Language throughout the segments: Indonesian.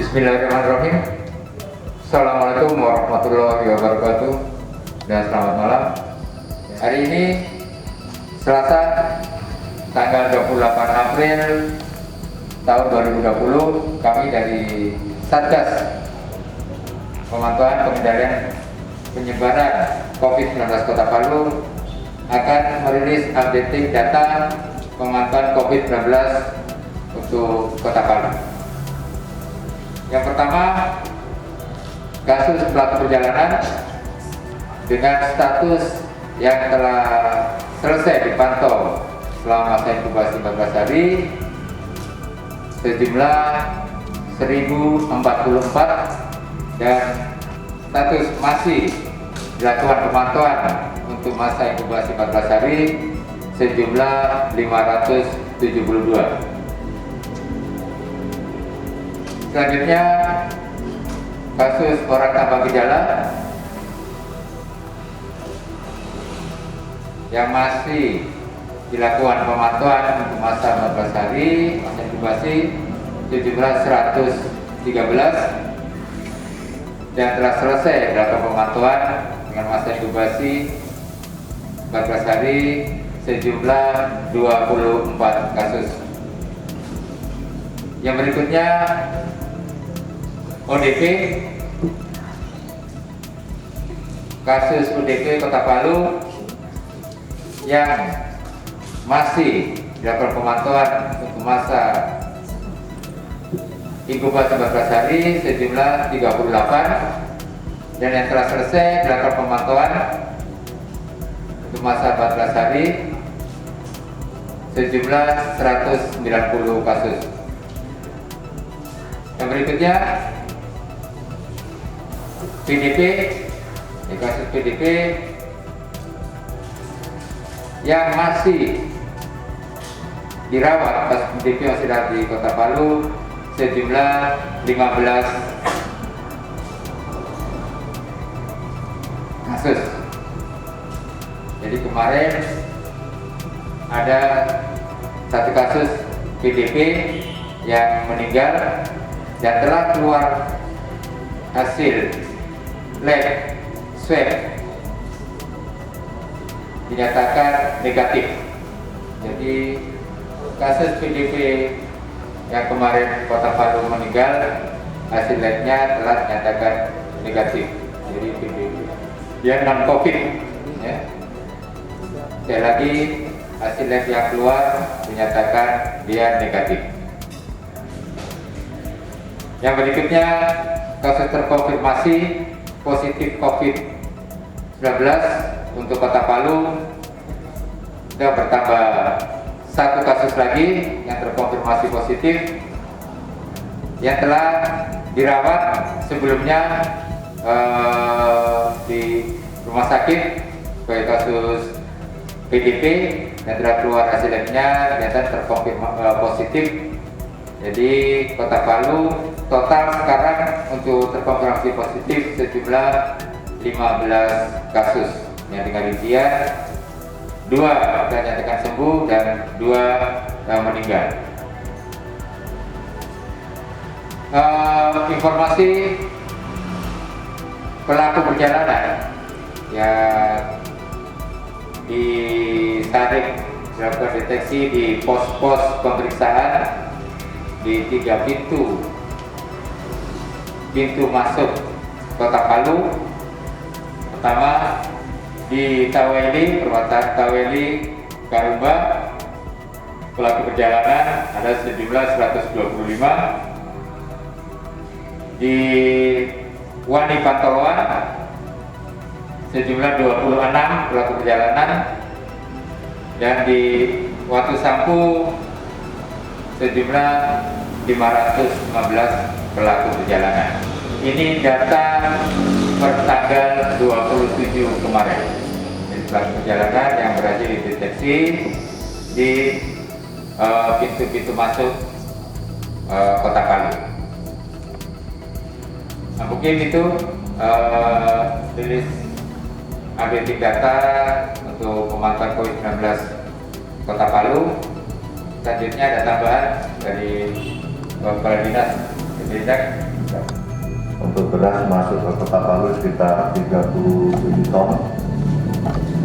Bismillahirrahmanirrahim. Assalamualaikum warahmatullahi wabarakatuh dan selamat malam. Hari ini Selasa tanggal 28 April tahun 2020, kami dari Satgas Pemantauan Pengendalian Penyebaran COVID-19 Kota Palu akan merilis updating data pemantauan COVID-19 untuk Kota Palu. Yang pertama, kasus pelaku perjalanan dengan status yang telah selesai dipantau selama masa inkubasi 14 hari sejumlah 1044 dan status masih dilakukan pemantauan untuk masa inkubasi 14 hari sejumlah 572. Selanjutnya, kasus orang tanpa gejala yang masih dilakukan pemantauan untuk masa 14 hari masa inkubasi sejumlah 113 dan telah selesai dilakukan pemantauan dengan masa inkubasi 14 hari sejumlah 24 kasus. Yang berikutnya, ODP, kasus ODP Kota Palu yang masih dilakukan pemantauan untuk masa inkubasi 14 hari sejumlah 38 dan yang telah selesai dilakukan pemantauan untuk masa 14 hari sejumlah 190 kasus. Yang berikutnya, PDP, kasus PDP yang masih dirawat, kasus PDP yang sudah di Kota Palu sejumlah 15 kasus. Jadi kemarin ada satu kasus PDP yang meninggal dan telah keluar hasil lab swab dinyatakan negatif. Jadi kasus PDP yang kemarin Kota Palu meninggal, hasil labnya telah dinyatakan negatif. Jadi PDP dia non COVID. Ya. Sekali lagi, hasil lab yang keluar dinyatakan dia negatif. Yang berikutnya, kasus terkonfirmasi positif COVID-19 untuk Kota Palu sudah bertambah satu kasus lagi yang terkonfirmasi positif yang telah dirawat sebelumnya di rumah sakit sebagai kasus PDP dan telah keluar hasil labnya ternyata terkonfirmasi positif. Jadi Kota Palu total sekarang untuk terkonfirmasi positif sejumlah 15 kasus yang tinggal rincian, 2 sudah nyatakan sembuh dan 2 meninggal. Informasi pelaku perjalanan yang ditarik dilakukan deteksi di pos-pos pemeriksaan di 3 pintu masuk Kota Palu. Pertama di Taweli, perwakilan Taweli Karumba, pelaku perjalanan ada sejumlah 125. Di Wani Pantoloan sejumlah 26 pelaku perjalanan dan di Watu Sampu sejumlah 515 pelaku perjalanan. Ini data per tanggal 27 kemarin. Jadi pelaku perjalanan yang berhasil dideteksi di pintu-pintu masuk Kota Palu. Nah, mungkin itu rilis updating data untuk pemantauan COVID-19 Kota Palu. Selanjutnya ada tambahan dari Kepala Dinas Pendidikan Untuk beras masuk ke Kota Palu sekitar 37 ton,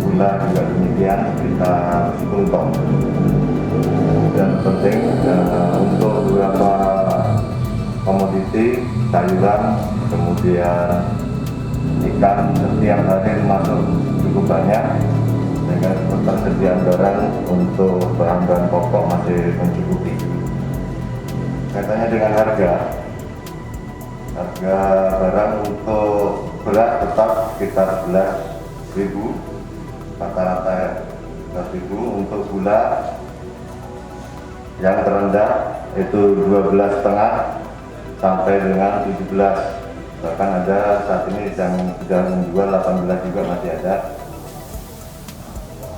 gula juga demikian sekitar 10 ton. Dan penting untuk beberapa komoditi, sayuran, kemudian ikan setiap hari masuk cukup banyak, sehingga ketersediaan barang untuk bahan-bahan pokok masih mencukupi. Kaitannya dengan harga barang untuk beras tetap sekitar 11.000, rata-rata 11.000. Untuk gula yang terendah itu 12,5 sampai dengan 17, bahkan ada saat ini yang sudah menjual 18 juga masih ada.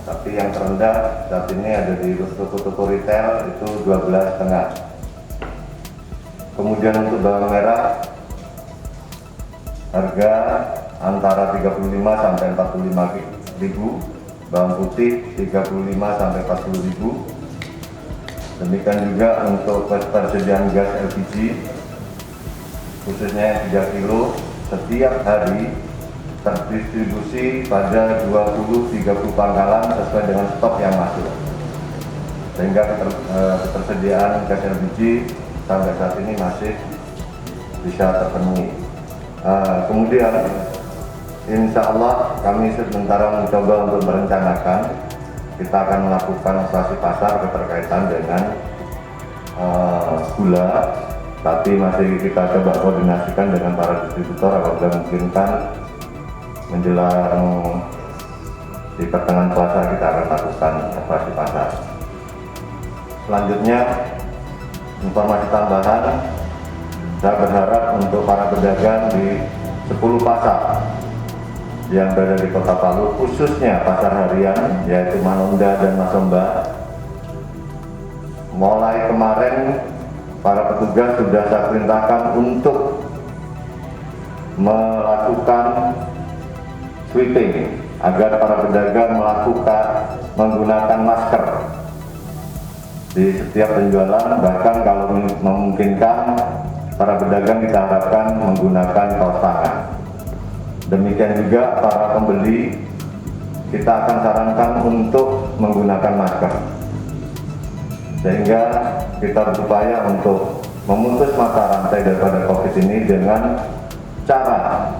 Tapi yang terendah saat ini ada di toko-toko retail itu 12,5. Kemudian untuk bawang merah harga antara 35 sampai 45.000, bawang putih 35 sampai 40.000. Demikian juga untuk ketersediaan gas LPG, khususnya yang 3 kilo, setiap hari terdistribusi pada 20-30 pangkalan sesuai dengan stok yang masuk, sehingga ketersediaan gas LPG sampai saat ini masih bisa terpenuhi. Kemudian insya Allah kami sementara mencoba untuk merencanakan, kita akan melakukan operasi pasar keterkaitan dengan gula, tapi masih kita coba koordinasikan dengan para distributor apabila memungkinkan menjelang di pertengahan puasa kita akan lakukan operasi pasar. Selanjutnya, informasi tambahan, saya berharap untuk para pedagang di 10 pasar yang berada di Kota Palu, khususnya pasar harian yaitu Manonda dan Masomba, mulai kemarin para petugas sudah saya perintahkan untuk melakukan sweeping agar para pedagang menggunakan masker di setiap penjualan, bahkan kalau memungkinkan para pedagang kita harapkan menggunakan kaos tangan. Demikian juga para pembeli kita akan sarankan untuk menggunakan masker, sehingga kita berupaya untuk memutus mata rantai daripada COVID ini dengan cara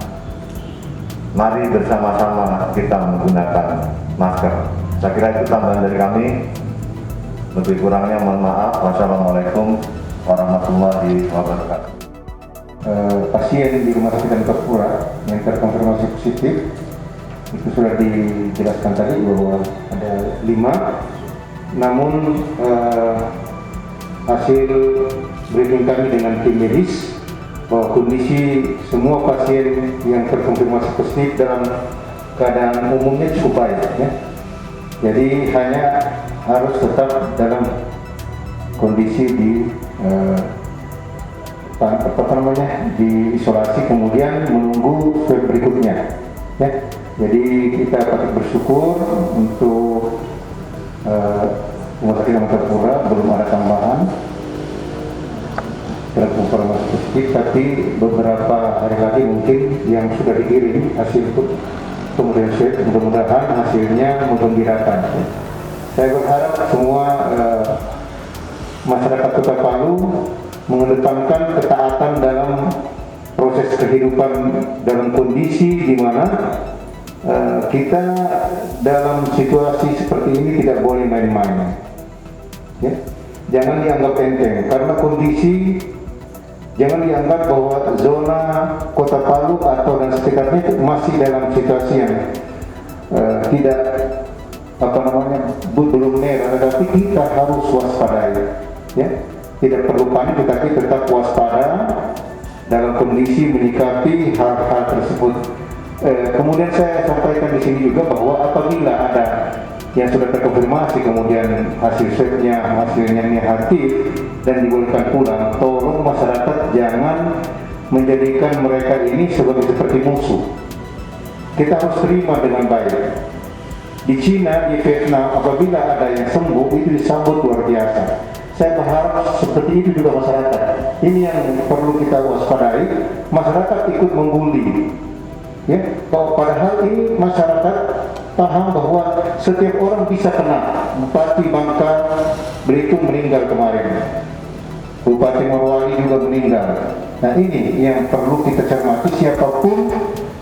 mari bersama-sama kita menggunakan masker. Saya kira itu tambahan dari kami. Lebih kurangnya mohon maaf. Wassalamualaikum warahmatullahi wabarakatuh. Pasien di Rumah Sakit Angkasa yang terkonfirmasi positif itu sudah dijelaskan tadi bahwa ada 5, namun hasil briefing kami dengan tim medis bahwa kondisi semua pasien yang terkonfirmasi positif dalam keadaan umumnya cukup baik, ya. Jadi hanya harus tetap dalam kondisi di isolasi, kemudian menunggu swab berikutnya, ya. Jadi kita patut bersyukur untuk Rumah Sakit Angkasa belum ada tambahan terkonfirmasi positif, tapi beberapa hari lagi mungkin yang sudah dikirim hasil kemudian swab, mudah-mudahan hasilnya menggembirakan. Saya berharap semua masyarakat Kota Palu mengedepankan ketaatan dalam proses kehidupan dalam kondisi di mana kita dalam situasi seperti ini tidak boleh main-main, ya. Jangan dianggap enteng, karena kondisi, jangan dianggap bahwa zona Kota Palu atau dan sekitarnya masih dalam situasi yang tidak belum merah, tetapi kita harus waspada, ya. Tidak perlu panik, tetapi tetap waspada dalam kondisi menyikapi hal-hal tersebut. Kemudian saya sampaikan di sini juga bahwa apabila ada yang sudah terkonfirmasi kemudian hasilnya negatif dan dibolehkan pulang, tolong masyarakat jangan menjadikan mereka ini seperti musuh. Kita harus terima dengan baik. Di Cina, di Vietnam, apabila ada yang sembuh itu disambut luar biasa. Saya berharap seperti itu juga masyarakat. Ini yang perlu kita waspadai. Masyarakat ikut membuli. Ya, padahal ini masyarakat paham bahwa setiap orang bisa kena. Bupati Bangka Belitung meninggal kemarin. Bupati Morowali juga meninggal. Nah ini yang perlu kita cermati, siapapun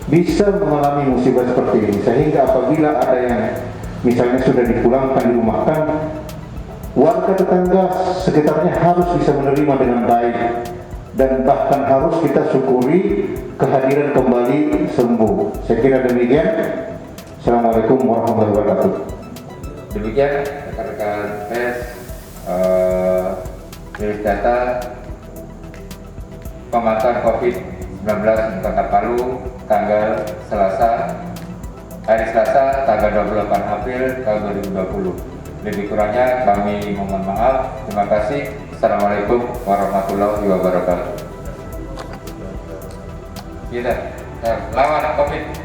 bisa mengalami musibah seperti ini. Sehingga apabila ada yang misalnya sudah dipulangkan, dirumahkan, warga tetangga sekitarnya harus bisa menerima dengan baik. Dan bahkan harus kita syukuri kehadiran kembali sembuh. Saya kira demikian. Assalamualaikum warahmatullahi wabarakatuh. Demikian rekan-rekan pers rilis data pemantauan COVID-19 di Kota Palu tanggal hari Selasa tanggal 28 April tahun 2020. Lebih kurangnya kami mohon maaf. Terima kasih. Assalamualaikum warahmatullahi wabarakatuh. Kita lawan COVID.